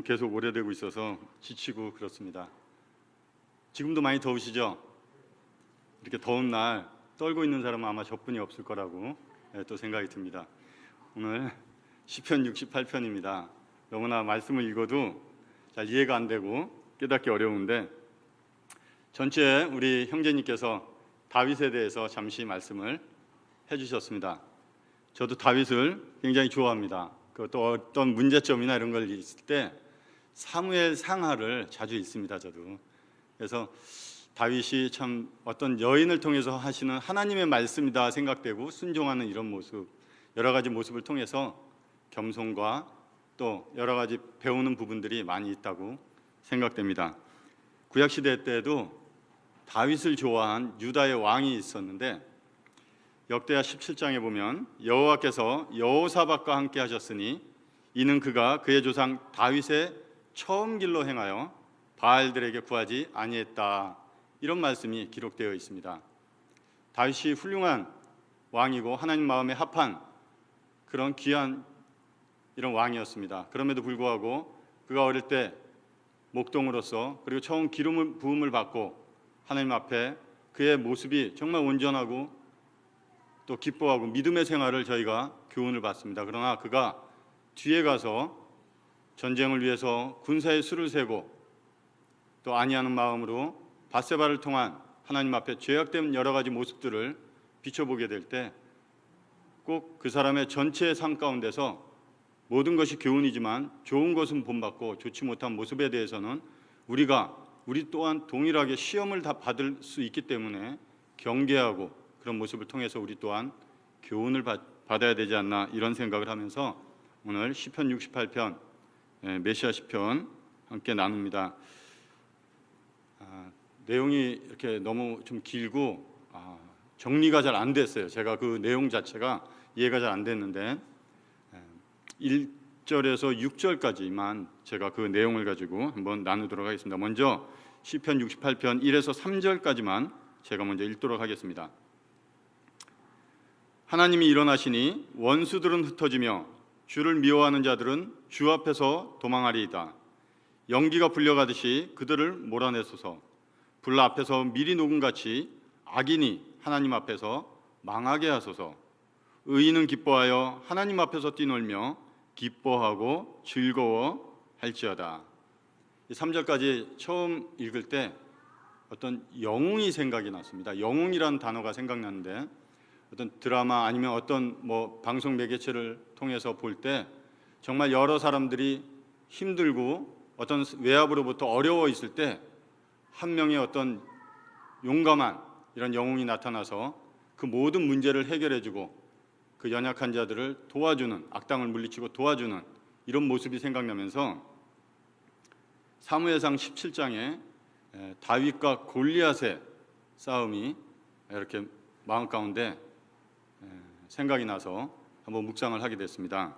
계속 오래되고 있어서 지치고 그렇습니다. 지금도 많이 더우시죠? 이렇게 더운 날 떨고 있는 사람은 아마 저뿐이 없을 거라고 또 생각이 듭니다. 오늘 시편 68편입니다. 너무나 말씀을 읽어도 잘 이해가 안 되고 깨닫기 어려운데 전체 우리 형제님께서 다윗에 대해서 잠시 말씀을 해주셨습니다. 저도 다윗을 굉장히 좋아합니다. 또 어떤 문제점이나 이런 걸 있을 때 사무엘 상하를 자주 읽습니다. 저도. 그래서 다윗이 참 어떤 여인을 통해서 하시는 하나님의 말씀이다 생각되고 순종하는 이런 모습, 여러 가지 모습을 통해서 겸손과 또 여러 가지 배우는 부분들이 많이 있다고 생각됩니다. 구약시대 때에도 다윗을 좋아한 유다의 왕이 있었는데 역대하 17장에 보면 여호와께서 여호사밧과 함께 하셨으니 이는 그가 그의 조상 다윗의 처음 길로 행하여 바알들에게 구하지 아니했다, 이런 말씀이 기록되어 있습니다. 다윗이 훌륭한 왕이고 하나님 마음에 합한 그런 귀한 이런 왕이었습니다. 그럼에도 불구하고 그가 어릴 때 목동으로서 그리고 처음 기름 부음을 받고 하나님 앞에 그의 모습이 정말 온전하고 또 기뻐하고 믿음의 생활을 저희가 교훈을 받습니다. 그러나 그가 뒤에 가서 전쟁을 위해서 군사의 수를 세고 또 아니하는 마음으로 밧세바를 통한 하나님 앞에 죄악된 여러 가지 모습들을 비춰보게 될 때 꼭 그 사람의 전체의 삶 가운데서 모든 것이 교훈이지만 좋은 것은 본받고 좋지 못한 모습에 대해서는 우리 또한 동일하게 시험을 다 받을 수 있기 때문에 경계하고 그런 모습을 통해서 우리 또한 교훈을 받아야 되지 않나, 이런 생각을 하면서 오늘 시편 68편 메시아 시편 함께 나눕니다. 내용이 이렇게 너무 좀 길고 정리가 잘 안 됐어요. 제가 그 내용 자체가 이해가 잘 안 됐는데 1절에서 6절까지만 제가 그 내용을 가지고 한번 나누도록 하겠습니다. 먼저 시편 68편 1에서 3절까지만 제가 먼저 읽도록 하겠습니다. 하나님이 일어나시니 원수들은 흩어지며 주를 미워하는 자들은 주 앞에서 도망하리이다. 연기가 불려가듯이 그들을 몰아내소서. 불 앞에서 밀이 녹음같이 악인이 하나님 앞에서 망하게 하소서. 의인은 기뻐하여 하나님 앞에서 뛰놀며 기뻐하고 즐거워할지어다. 3절까지 처음 읽을 때 어떤 영웅이 생각이 났습니다. 영웅이라는 단어가 생각나는데 어떤 드라마 아니면 어떤 방송 매개체를 통해서 볼 때 정말 여러 사람들이 힘들고 어떤 외압으로부터 어려워 있을 때 한 명의 어떤 용감한 이런 영웅이 나타나서 그 모든 문제를 해결해주고 그 연약한 자들을 도와주는, 악당을 물리치고 도와주는 이런 모습이 생각나면서 사무엘상 17장에 다윗과 골리앗의 싸움이 이렇게 마음 가운데 생각이 나서 한번 묵상을 하게 됐습니다.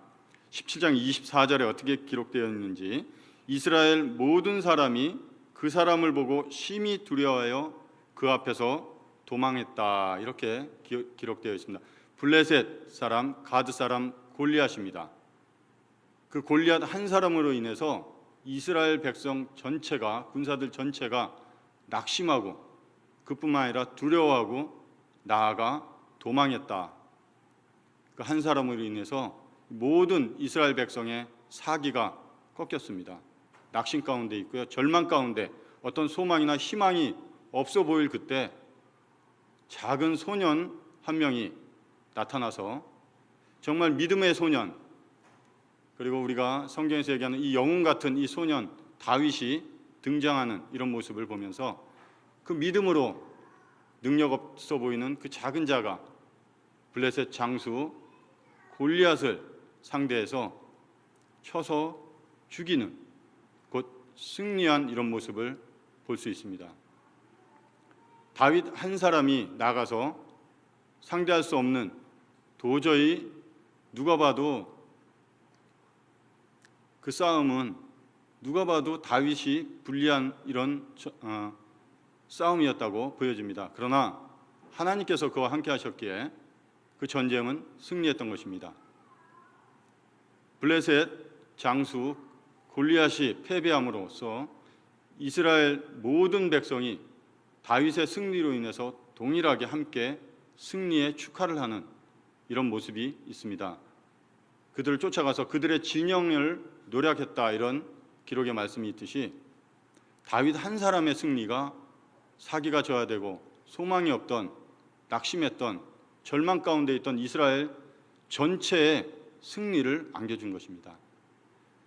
17장 24절에 어떻게 기록되어 있는지, 이스라엘 모든 사람이 그 사람을 보고 심히 두려워하여 그 앞에서 도망했다, 이렇게 기록되어 있습니다. 블레셋 사람, 가드 사람 골리앗입니다. 그 골리앗 한 사람으로 인해서 이스라엘 백성 전체가, 군사들 전체가 낙심하고 그뿐만 아니라 두려워하고 나아가 도망했다. 그 한 사람으로 인해서 모든 이스라엘 백성의 사기가 꺾였습니다. 낙심 가운데 있고요, 절망 가운데 어떤 소망이나 희망이 없어 보일 그때 작은 소년 한 명이 나타나서 정말 믿음의 소년, 그리고 우리가 성경에서 얘기하는 이 영웅 같은 이 소년 다윗이 등장하는 이런 모습을 보면서 그 믿음으로 능력 없어 보이는 그 작은 자가 블레셋 장수 골리앗을 상대해서 쳐서 죽이는, 곧 승리한 이런 모습을 볼 수 있습니다. 다윗 한 사람이 나가서 상대할 수 없는, 도저히 누가 봐도 그 싸움은 누가 봐도 다윗이 불리한 이런 싸움이었다고 보여집니다. 그러나 하나님께서 그와 함께 하셨기에 그 전쟁은 승리했던 것입니다. 블레셋 장수 골리앗이 패배함으로써 이스라엘 모든 백성이 다윗의 승리로 인해서 동일하게 함께 승리에 축하를 하는 이런 모습이 있습니다. 그들을 쫓아가서 그들의 진영을 노력했다, 이런 기록의 말씀이 있듯이 다윗 한 사람의 승리가 사기가 져야 되고 소망이 없던, 낙심했던, 절망 가운데 있던 이스라엘 전체의 승리를 안겨준 것입니다.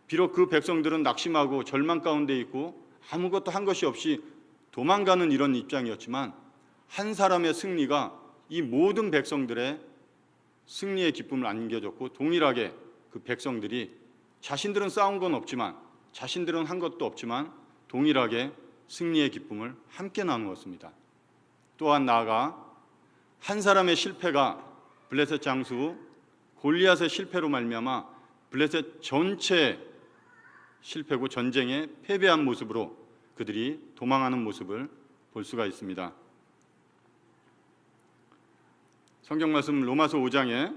비록 그 백성들은 낙심하고 절망 가운데 있고 아무것도 한 것이 없이 도망가는 이런 입장이었지만 한 사람의 승리가 이 모든 백성들의 승리의 기쁨을 안겨줬고, 동일하게 그 백성들이 자신들은 싸운 건 없지만, 자신들은 한 것도 없지만 동일하게 승리의 기쁨을 함께 나누었습니다. 또한 나아가 한 사람의 실패가 블레셋 장수 골리앗의 실패로 말미암아 블레셋 전체의 실패고 전쟁에 패배한 모습으로 그들이 도망하는 모습을 볼 수가 있습니다. 성경 말씀 로마서 5장에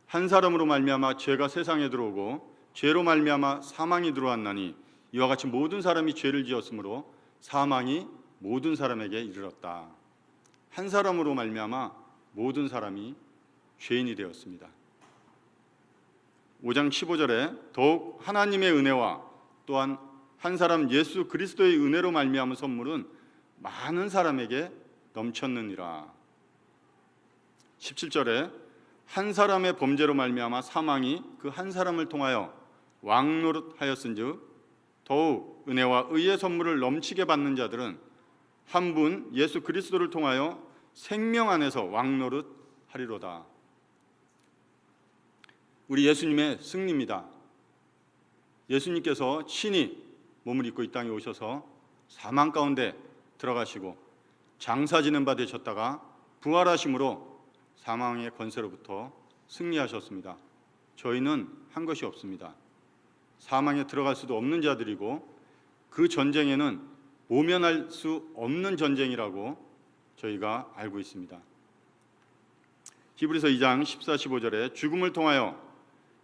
한 사람으로 말미암아 죄가 세상에 들어오고 죄로 말미암아 사망이 들어왔나니 이와 같이 모든 사람이 죄를 지었으므로 사망이 모든 사람에게 이르렀다. 한 사람으로 말미암아 모든 사람이 죄인이 되었습니다. 5장 15절에 더욱 하나님의 은혜와 또한 한 사람 예수 그리스도의 은혜로 말미암은 선물은 많은 사람에게 넘쳤느니라. 17절에 한 사람의 범죄로 말미암아 사망이 그 한 사람을 통하여 왕노릇하였은즉 더욱 은혜와 의의 선물을 넘치게 받는 자들은 한 분 예수 그리스도를 통하여 생명 안에서 왕노릇하리로다. 우리 예수님의 승리입니다. 예수님께서 친히 몸을 입고 이 땅에 오셔서 사망 가운데 들어가시고 장사 지는 바 되셨다가 부활하심으로 사망의 권세로부터 승리하셨습니다. 저희는 한 것이 없습니다. 사망에 들어갈 수도 없는 자들이고 그 전쟁에는 모면할 수 없는 전쟁이라고 저희가 알고 있습니다. 히브리서 2장 14, 15절에 죽음을 통하여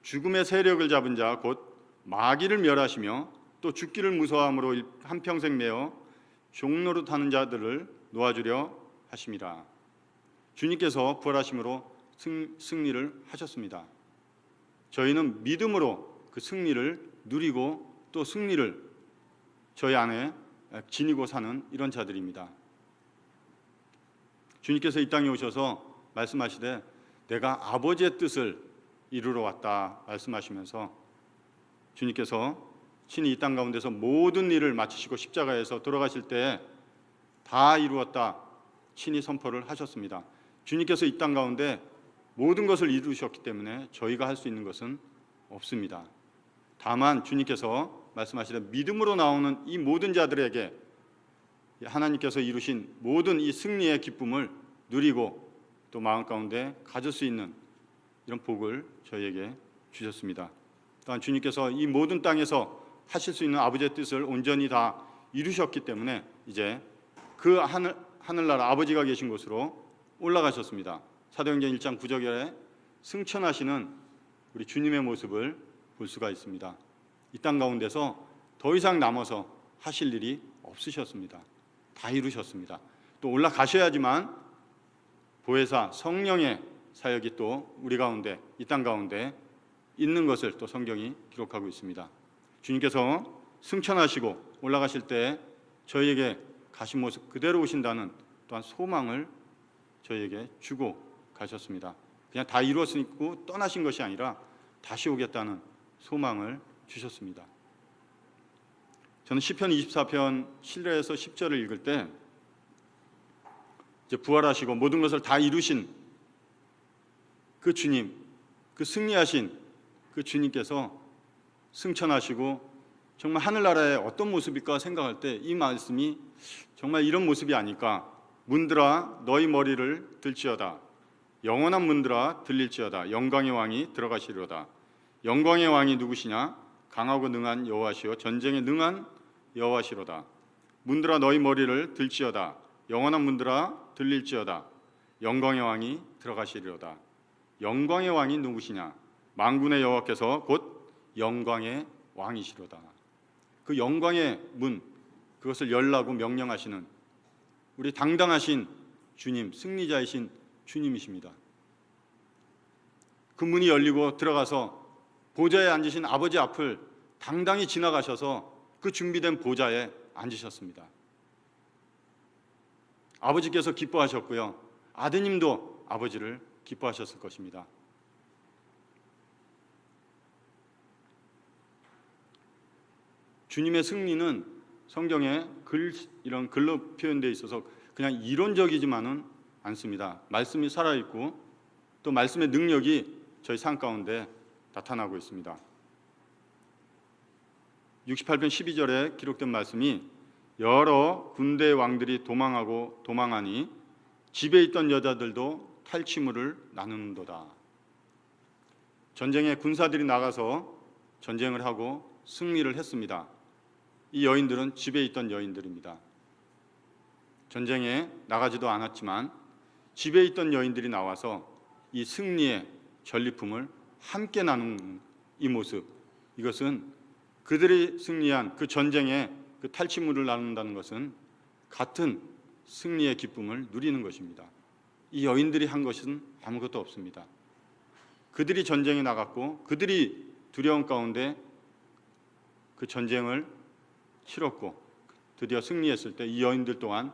죽음의 세력을 잡은 자 곧 마귀를 멸하시며 또 죽기를 무서워함으로 한평생 매어 종노릇하는 자들을 놓아주려 하심이라. 주님께서 부활하심으로 승리를 하셨습니다. 저희는 믿음으로 그 승리를 누리고 또 승리를 저희 안에 지니고 사는 이런 자들입니다. 주님께서 이 땅에 오셔서 말씀하시되 내가 아버지의 뜻을 이루러 왔다 말씀하시면서 주님께서 친히 이 땅 가운데서 모든 일을 마치시고 십자가에서 돌아가실 때 다 이루었다 친히 선포를 하셨습니다. 주님께서 이 땅 가운데 모든 것을 이루셨기 때문에 저희가 할 수 있는 것은 없습니다. 다만 주님께서 말씀하시되 믿음으로 나오는 이 모든 자들에게 하나님께서 이루신 모든 이 승리의 기쁨을 누리고 또 마음 가운데 가질 수 있는 이런 복을 저희에게 주셨습니다. 또한 주님께서 이 모든 땅에서 하실 수 있는 아버지의 뜻을 온전히 다 이루셨기 때문에 이제 그 하늘나라 아버지가 계신 곳으로 올라가셨습니다. 사도행전 1장 9절에 승천하시는 우리 주님의 모습을 볼 수가 있습니다. 이 땅 가운데서 더 이상 남아서 하실 일이 없으셨습니다. 다 이루셨습니다. 또 올라가셔야지만 보혜사 성령의 사역이 또 우리 가운데 이 땅 가운데 있는 것을 또 성경이 기록하고 있습니다. 주님께서 승천하시고 올라가실 때 저희에게 가신 모습 그대로 오신다는 또한 소망을 저희에게 주고 가셨습니다. 그냥 다 이루었으니까 떠나신 것이 아니라 다시 오겠다는 소망을 주셨습니다. 저는 시편 24편 7절에서 10절을 읽을 때 이제 부활하시고 모든 것을 다 이루신 그 주님, 그 승리하신 그 주님께서 승천하시고 정말 하늘나라의 어떤 모습일까 생각할 때 이 말씀이 정말 이런 모습이 아닐까. 문들아 너희 머리를 들지어다. 영원한 문들아 들릴지어다. 영광의 왕이 들어가시리로다. 영광의 왕이 누구시냐? 강하고 능한 여호와시요 전쟁에 능한 여호와시로다. 문들아 너희 머리를 들지어다. 영원한 문들아 들릴지어다. 영광의 왕이 들어가시리로다. 영광의 왕이 누구시냐? 만군의 여호와께서 곧 영광의 왕이시로다. 그 영광의 문, 그것을 열라고 명령하시는 우리 당당하신 주님, 승리자이신 주님이십니다. 그 문이 열리고 들어가서 보좌에 앉으신 아버지 앞을 당당히 지나가셔서 그 준비된 보좌에 앉으셨습니다. 아버지께서 기뻐하셨고요, 아드님도 아버지를 기뻐하셨을 것입니다. 주님의 승리는 성경에 이런 글로 표현되어 있어서 그냥 이론적이지만은 않습니다. 말씀이 살아있고 또 말씀의 능력이 저희 삶 가운데 나타나고 있습니다. 68편 12절에 기록된 말씀이 여러 군대 왕들이 도망하고 도망하니 집에 있던 여자들도 탈취물을 나누는도다. 전쟁에 군사들이 나가서 전쟁을 하고 승리를 했습니다. 이 여인들은 집에 있던 여인들입니다. 전쟁에 나가지도 않았지만 집에 있던 여인들이 나와서 이 승리의 전리품을 함께 나누는 이 모습, 이것은 그들이 승리한 그 전쟁에 그 탈취물을 나눈다는 것은 같은 승리의 기쁨을 누리는 것입니다. 이 여인들이 한 것은 아무것도 없습니다. 그들이 전쟁에 나갔고 그들이 두려움 가운데 그 전쟁을 치렀고 드디어 승리했을 때 이 여인들 또한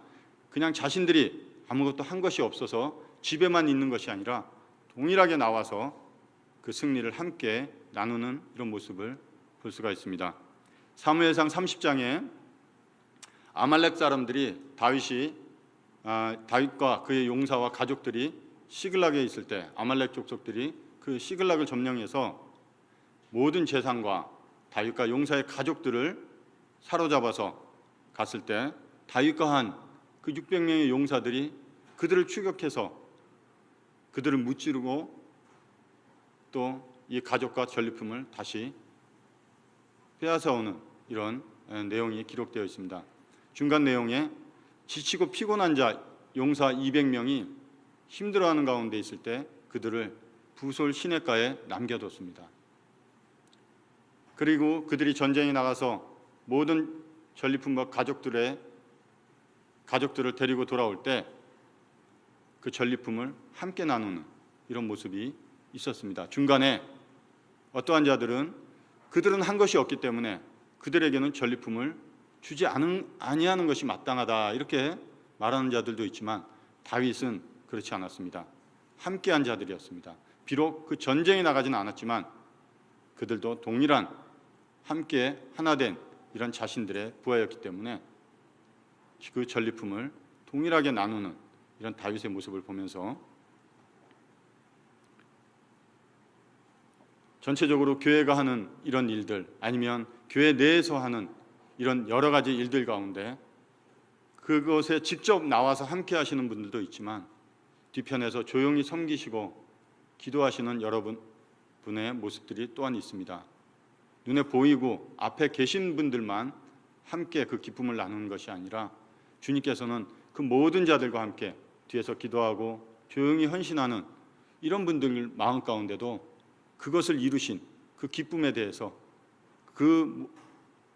그냥 자신들이 아무것도 한 것이 없어서 집에만 있는 것이 아니라 동일하게 나와서 그 승리를 함께 나누는 이런 모습을 볼 수가 있습니다. 사무엘상 30장에 아말렉 사람들이 다윗과 그의 용사와 가족들이 시글락에 있을 때 아말렉 족속들이 그 시글락을 점령해서 모든 재산과 다윗과 용사의 가족들을 사로잡아서 갔을 때 다윗과 한 그 600명의 용사들이 그들을 추격해서 그들을 무찌르고 또 이 가족과 전리품을 다시 빼앗아오는 이런 내용이 기록되어 있습니다. 중간 내용에 지치고 피곤한 자 용사 200명이 힘들어하는 가운데 있을 때 그들을 부솔 시냇가에 남겨뒀습니다. 그리고 그들이 전쟁에 나가서 모든 전리품과 가족들을 데리고 돌아올 때 그 전리품을 함께 나누는 이런 모습이 있었습니다. 중간에 어떠한 자들은 그들은 한 것이 없기 때문에 그들에게는 전리품을 주지 아니하는 것이 마땅하다 이렇게 말하는 자들도 있지만 다윗은 그렇지 않았습니다. 함께한 자들이었습니다. 비록 그 전쟁에 나가지는 않았지만 그들도 동일한 함께 하나된 이런 자신들의 부하였기 때문에 그 전리품을 동일하게 나누는 이런 다윗의 모습을 보면서 전체적으로 교회가 하는 이런 일들 아니면 교회 내에서 하는 이런 여러 가지 일들 가운데 그것에 직접 나와서 함께 하시는 분들도 있지만 뒤편에서 조용히 섬기시고 기도하시는 여러분의 모습들이 또한 있습니다. 눈에 보이고 앞에 계신 분들만 함께 그 기쁨을 나누는 것이 아니라 주님께서는 그 모든 자들과 함께 뒤에서 기도하고 조용히 헌신하는 이런 분들 마음 가운데도 그것을 이루신 그 기쁨에 대해서 그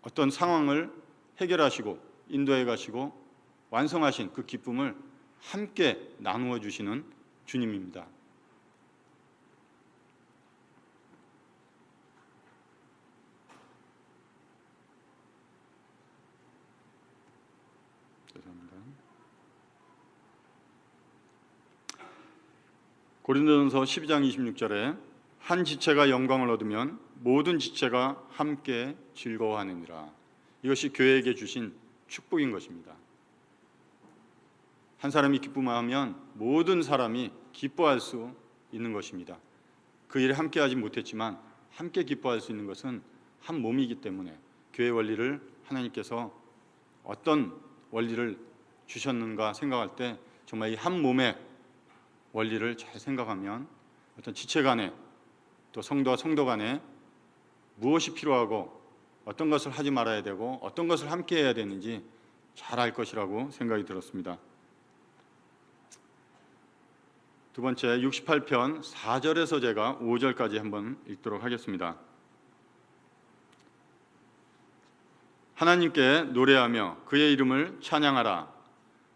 어떤 상황을 해결하시고 인도해 가시고 완성하신 그 기쁨을 함께 나누어 주시는 주님입니다. 고린도전서 12장 26절에 한 지체가 영광을 얻으면 모든 지체가 함께 즐거워하느니라. 이것이 교회에게 주신 축복인 것입니다. 한 사람이 기쁨하면 모든 사람이 기뻐할 수 있는 것입니다. 그 일에 함께하지 못했지만 함께 기뻐할 수 있는 것은 한 몸이기 때문에 교회 원리를 하나님께서 어떤 원리를 주셨는가 생각할 때 정말 이 한 몸의 원리를 잘 생각하면 어떤 지체 간에 또 성도와 성도 간에 무엇이 필요하고 어떤 것을 하지 말아야 되고 어떤 것을 함께 해야 되는지 잘 알 것이라고 생각이 들었습니다. 두 번째 68편 4절에서 제가 5절까지 한번 읽도록 하겠습니다. 하나님께 노래하며 그의 이름을 찬양하라.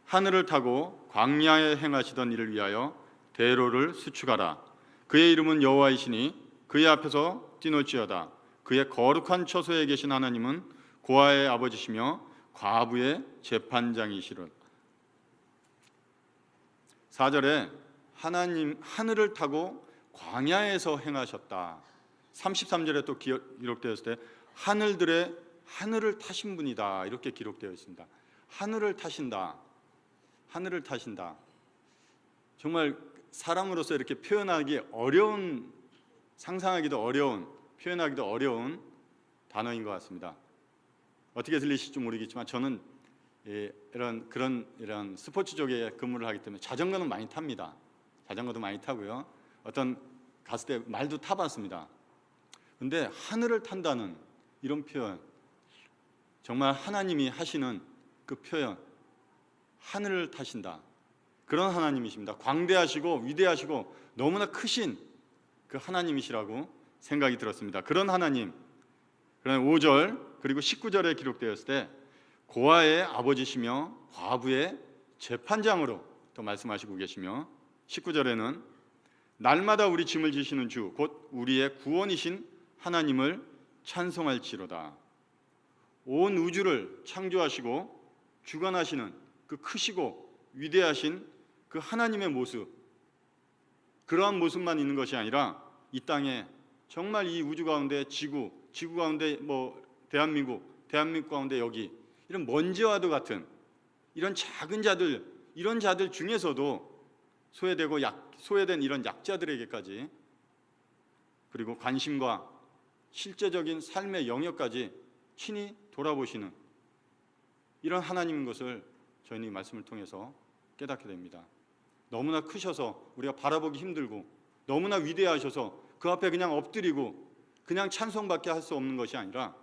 하늘을 타고 광야에 행하시던 이를 위하여 대로를 수축하라. 그의 이름은 여호와이시니 그의 앞에서 뛰놀지어다. 그의 거룩한 처소에 계신 하나님은 고아의 아버지시며 과부의 재판장이시라. 4절에 하나님 하늘을 타고 광야에서 행하셨다. 33절에 또 기록되었을 때 하늘을 타신 분이다, 이렇게 기록되어 있습니다. 하늘을 타신다. 하늘을 타신다. 정말 사람으로서 이렇게 표현하기 어려운, 상상하기도 어려운, 표현하기도 어려운 단어인 것 같습니다. 어떻게 들리실지 모르겠지만 저는 이런 스포츠 쪽에 근무를 하기 때문에 자전거는 많이 탑니다. 자전거도 많이 타고요. 어떤 갔을 때 말도 타봤습니다. 근데 하늘을 탄다는 이런 표현, 정말 하나님이 하시는 그 표현, 하늘을 타신다. 그런 하나님이십니다. 광대하시고 위대하시고 너무나 크신 그 하나님이시라고 생각이 들었습니다. 그런 하나님, 그런 5절 그리고 19절에 기록되었을 때 고아의 아버지시며 과부의 재판장으로 또 말씀하시고 계시며 19절에는 날마다 우리 짐을 지시는 주 곧 우리의 구원이신 하나님을 찬송할지로다. 온 우주를 창조하시고 주관하시는 그 크시고 위대하신 그 하나님의 모습, 그러한 모습만 있는 것이 아니라 이 땅에 정말 이 우주 가운데 지구 가운데 대한민국 가운데 여기 이런 먼지와도 같은 이런 작은 자들, 이런 자들 중에서도 소외된 이런 약자들에게까지, 그리고 관심과 실제적인 삶의 영역까지 친히 돌아보시는 이런 하나님인 것을 저희는 이 말씀을 통해서 깨닫게 됩니다. 너무나 크셔서 우리가 바라보기 힘들고 너무나 위대하셔서 그 앞에 그냥 엎드리고 그냥 찬송밖에 할 수 없는 것이 아니라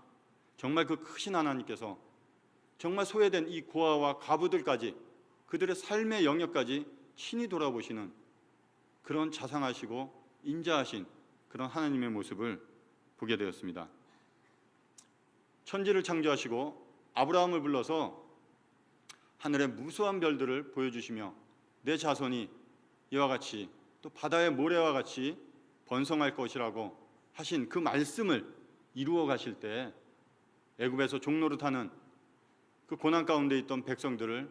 정말 그 크신 하나님께서 정말 소외된 이 고아와 과부들까지 그들의 삶의 영역까지 친히 돌아보시는 그런 자상하시고 인자하신 그런 하나님의 모습을 보게 되었습니다. 천지를 창조하시고 아브라함을 불러서 하늘의 무수한 별들을 보여주시며 내 자손이 이와 같이 또 바다의 모래와 같이 번성할 것이라고 하신 그 말씀을 이루어 가실 때 애굽에서 종노릇하는 그 고난 가운데 있던 백성들을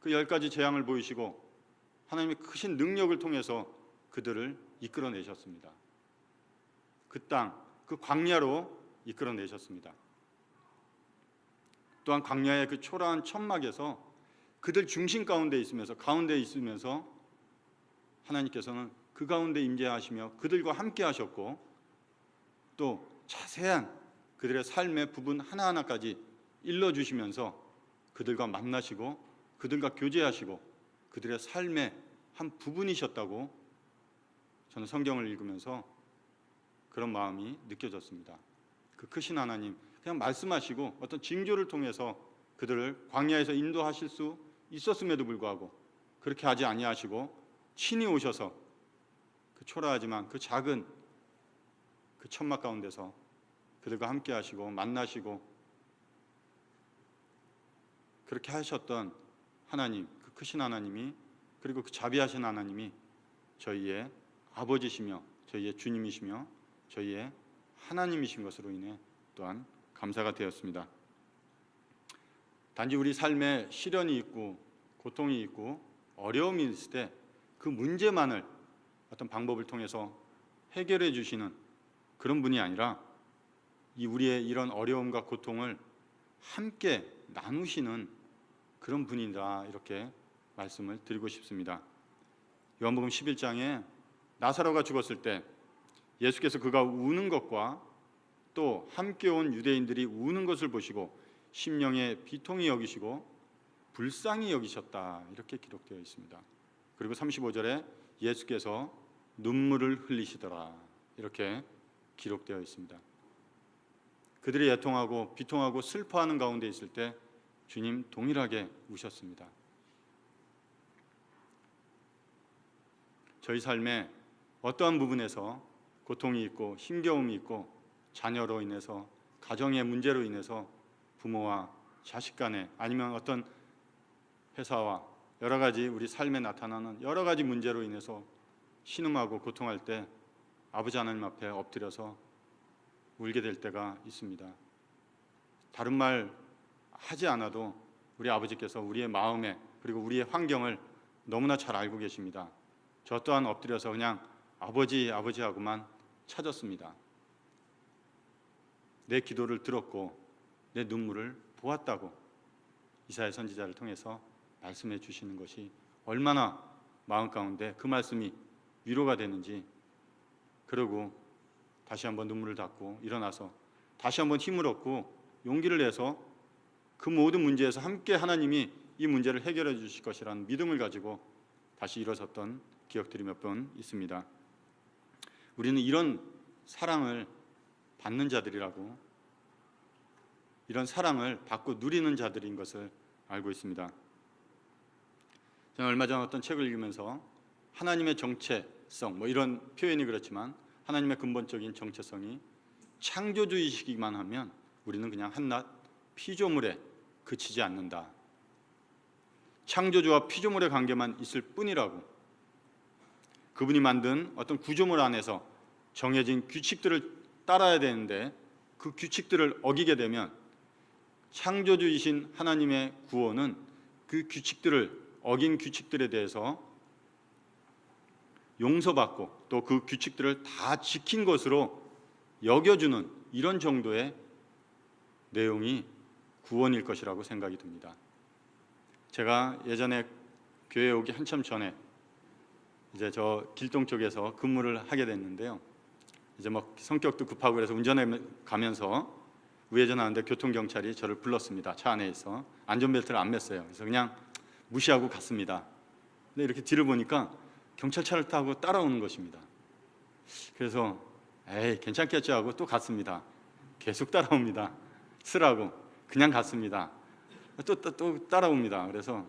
그 10가지 재앙을 보이시고 하나님의 크신 능력을 통해서 그들을 이끌어내셨습니다. 그 땅, 그 광야로 이끌어내셨습니다. 또한 광야의 그 초라한 천막에서 그들 중심 가운데 있으면서 하나님께서는 그 가운데 임재하시며 그들과 함께 하셨고 또 자세한 그들의 삶의 부분 하나하나까지 일러주시면서 그들과 만나시고 그들과 교제하시고 그들의 삶의 한 부분이셨다고 저는 성경을 읽으면서 그런 마음이 느껴졌습니다. 그 크신 하나님, 그냥 말씀하시고 어떤 징조를 통해서 그들을 광야에서 인도하실 수 있었음에도 불구하고 그렇게 하지 아니하시고 친히 오셔서 그 초라하지만 그 작은 그 천막 가운데서 그들과 함께 하시고 만나시고 그렇게 하셨던 하나님, 그 크신 하나님이, 그리고 그 자비하신 하나님이 저희의 아버지시며 저희의 주님이시며 저희의 하나님이신 것으로 인해 또한 감사가 되었습니다. 단지 우리 삶에 시련이 있고 고통이 있고 어려움이 있을 때 그 문제만을 어떤 방법을 통해서 해결해 주시는 그런 분이 아니라 우리의 이런 어려움과 고통을 함께 나누시는 그런 분이다, 이렇게 말씀을 드리고 싶습니다. 요한복음 11장에 나사로가 죽었을 때 예수께서 그가 우는 것과 또 함께 온 유대인들이 우는 것을 보시고 심령에 비통히 여기시고 불쌍히 여기셨다, 이렇게 기록되어 있습니다. 그리고 35절에 예수께서 눈물을 흘리시더라, 이렇게 기록되어 있습니다. 그들이 애통하고 비통하고 슬퍼하는 가운데 있을 때 주님 동일하게 우셨습니다. 저희 삶에 어떠한 부분에서 고통이 있고 힘겨움이 있고 자녀로 인해서 가정의 문제로 인해서 부모와 자식 간에, 아니면 어떤 회사와 여러 가지 우리 삶에 나타나는 여러 가지 문제로 인해서 신음하고 고통할 때 아버지 하나님 앞에 엎드려서 울게 될 때가 있습니다. 다른 말 하지 않아도 우리 아버지께서 우리의 마음에 그리고 우리의 환경을 너무나 잘 알고 계십니다. 저 또한 엎드려서 그냥 아버지 아버지 하고만 찾았습니다. 내 기도를 들었고 내 눈물을 보았다고 이사야 선지자를 통해서 말씀해 주시는 것이 얼마나 마음 가운데 그 말씀이 위로가 되는지, 그러고 다시 한번 눈물을 닦고 일어나서 다시 한번 힘을 얻고 용기를 내서 그 모든 문제에서 함께 하나님이 이 문제를 해결해 주실 것이라는 믿음을 가지고 다시 일어섰던 기억들이 몇 번 있습니다. 우리는 이런 사랑을 받는 자들이라고, 이런 사랑을 받고 누리는 자들인 것을 알고 있습니다. 저는 얼마 전 어떤 책을 읽으면서 하나님의 정체성, 이런 표현이 그렇지만 하나님의 근본적인 정체성이 창조주이시기만 하면 우리는 그냥 한낱 피조물에 그치지 않는다. 창조주와 피조물의 관계만 있을 뿐이라고. 그분이 만든 어떤 구조물 안에서 정해진 규칙들을 따라야 되는데 그 규칙들을 어기게 되면 창조주이신 하나님의 구원은 그 규칙들을 어긴 규칙들에 대해서 용서받고 또 그 규칙들을 다 지킨 것으로 여겨주는 이런 정도의 내용이 구원일 것이라고 생각이 듭니다. 제가 예전에 교회 오기 한참 전에 이제 저 길동 쪽에서 근무를 하게 됐는데요. 이제 성격도 급하고 그래서 운전해 가면서 우회전하는데 교통경찰이 저를 불렀습니다. 차 안에 있어. 안전벨트를 안 맸어요. 그래서 그냥 무시하고 갔습니다. 근데 이렇게 뒤를 보니까 경찰차를 타고 따라오는 것입니다. 그래서 에이 괜찮겠지 하고 또 갔습니다. 계속 따라옵니다. 쓰라고 그냥 갔습니다. 또 따라옵니다. 그래서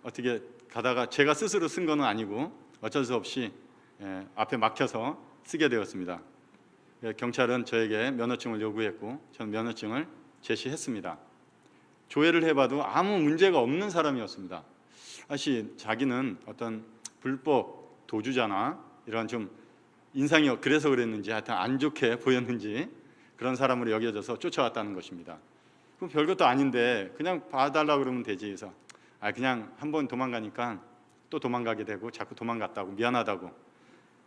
어떻게 가다가 제가 스스로 쓴 거는 아니고 어쩔 수 없이 앞에 막혀서 쓰게 되었습니다. 경찰은 저에게 면허증을 요구했고 저는 면허증을 제시했습니다. 조회를 해봐도 아무 문제가 없는 사람이었습니다. 사실 자기는 어떤 불법 도주자나 이런 좀 인상이 그래서 그랬는지 하여튼 안 좋게 보였는지 그런 사람으로 여겨져서 쫓아왔다는 것입니다. 그럼 별것도 아닌데 그냥 봐달라고 그러면 되지. 그래서 그냥 한번 도망가니까 또 도망가게 되고 자꾸 도망갔다고 미안하다고.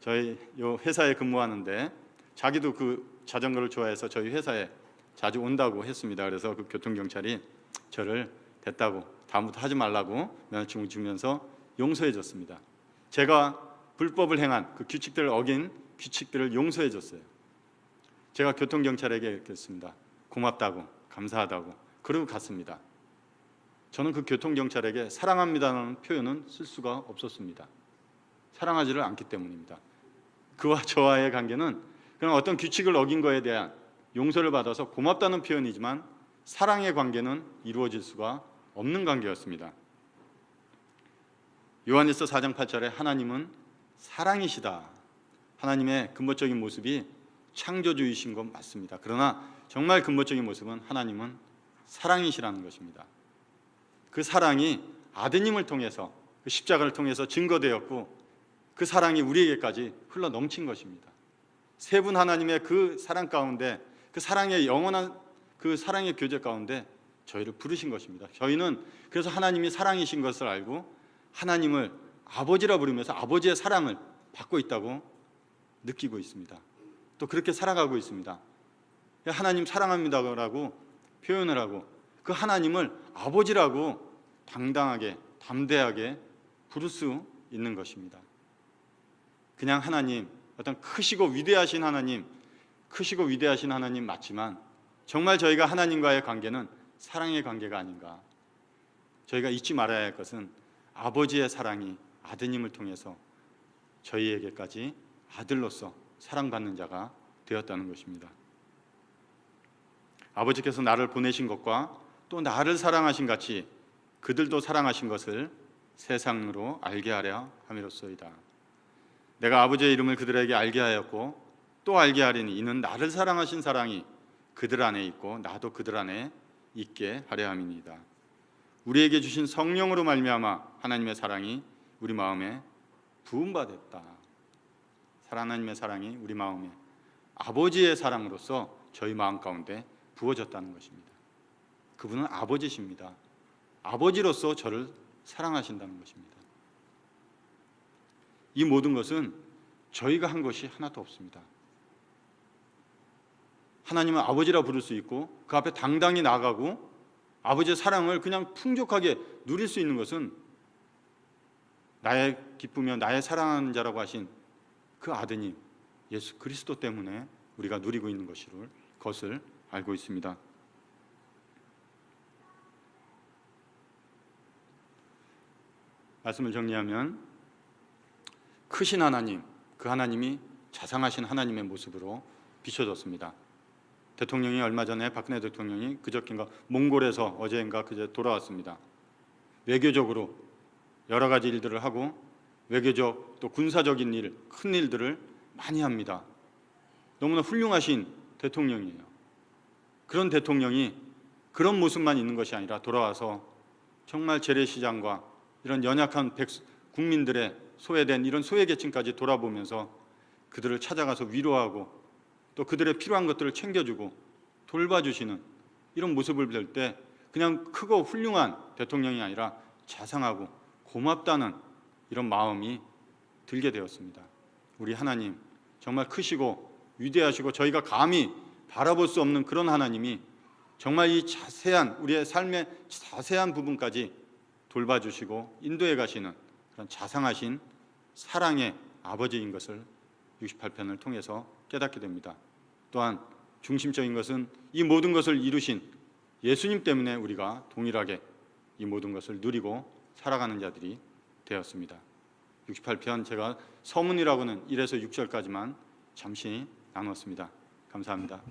저희 요 회사에 근무하는데 자기도 그 자전거를 좋아해서 저희 회사에 자주 온다고 했습니다. 그래서 그 교통경찰이 저를 됐다고 다음부터 하지 말라고 면허증을 주면서 용서해 줬습니다. 제가 불법을 행한 그 규칙들을 어긴 규칙들을 용서해 줬어요. 제가 교통경찰에게 이렇게 했습니다. 고맙다고 감사하다고 그러고 갔습니다. 저는 그 교통경찰에게 사랑합니다라는 표현은 쓸 수가 없었습니다. 사랑하지를 않기 때문입니다. 그와 저와의 관계는 그냥 어떤 규칙을 어긴 거에 대한 용서를 받아서 고맙다는 표현이지만 사랑의 관계는 이루어질 수가 없는 관계였습니다. 요한일서 4장 8절에 하나님은 사랑이시다. 하나님의 근본적인 모습이 창조주이신 건 맞습니다. 그러나 정말 근본적인 모습은 하나님은 사랑이시라는 것입니다. 그 사랑이 아드님을 통해서 그 십자가를 통해서 증거되었고 그 사랑이 우리에게까지 흘러 넘친 것입니다. 세 분 하나님의 그 사랑 가운데 그 사랑의 영원한 그 사랑의 교제 가운데 저희를 부르신 것입니다. 저희는 그래서 하나님이 사랑이신 것을 알고 하나님을 아버지라 부르면서 아버지의 사랑을 받고 있다고 느끼고 있습니다. 또 그렇게 살아가고 있습니다. 하나님 사랑합니다라고 표현을 하고 그 하나님을 아버지라고 당당하게 담대하게 부를 수 있는 것입니다. 그냥 하나님, 어떤 크시고 위대하신 하나님 맞지만 정말 저희가 하나님과의 관계는 사랑의 관계가 아닌가. 저희가 잊지 말아야 할 것은 아버지의 사랑이 아드님을 통해서 저희에게까지 아들로서 사랑받는 자가 되었다는 것입니다. 아버지께서 나를 보내신 것과 또 나를 사랑하신 같이 그들도 사랑하신 것을 세상으로 알게 하려 함이로소이다. 내가 아버지의 이름을 그들에게 알게 하였고 또 알게 하리니 이는 나를 사랑하신 사랑이 그들 안에 있고 나도 그들 안에 있게 하려 함이니이다. 우리에게 주신 성령으로 말미암아 하나님의 사랑이 우리 마음에 부음받았다. 하나님의 사랑이 우리 마음에 아버지의 사랑으로서 저희 마음 가운데 부어졌다는 것입니다. 그분은 아버지십니다. 아버지로서 저를 사랑하신다는 것입니다. 이 모든 것은 저희가 한 것이 하나도 없습니다. 하나님은 아버지라 부를 수 있고 그 앞에 당당히 나가고 아버지의 사랑을 그냥 풍족하게 누릴 수 있는 것은 나의 기쁘며 나의 사랑하는 자라고 하신 그 아드님 예수 그리스도 때문에 우리가 누리고 있는 것을 알고 있습니다. 말씀을 정리하면 크신 하나님, 그 하나님이 자상하신 하나님의 모습으로 비춰졌습니다. 대통령이 얼마 전에 박근혜 대통령이 그저께인가 몽골에서 어제인가 그제 돌아왔습니다. 외교적으로 여러 가지 일들을 하고 외교적 또 군사적인 일, 큰 일들을 많이 합니다. 너무나 훌륭하신 대통령이에요. 그런 대통령이 그런 모습만 있는 것이 아니라 돌아와서 정말 재래시장과 이런 연약한 국민들의 소외된 이런 소외계층까지 돌아보면서 그들을 찾아가서 위로하고 또 그들의 필요한 것들을 챙겨주고 돌봐주시는 이런 모습을 볼 때 그냥 크고 훌륭한 대통령이 아니라 자상하고 고맙다는 이런 마음이 들게 되었습니다. 우리 하나님 정말 크시고 위대하시고 저희가 감히 바라볼 수 없는 그런 하나님이 정말 이 자세한 우리의 삶의 자세한 부분까지 돌봐주시고 인도해 가시는 그런 자상하신 사랑의 아버지인 것을 68편을 통해서 깨닫게 됩니다. 또한 중심적인 것은 이 모든 것을 이루신 예수님 때문에 우리가 동일하게 이 모든 것을 누리고 살아가는 자들이 되었습니다. 68편 제가 서문이라고는 1에서 6절까지만 잠시 나누었습니다. 감사합니다.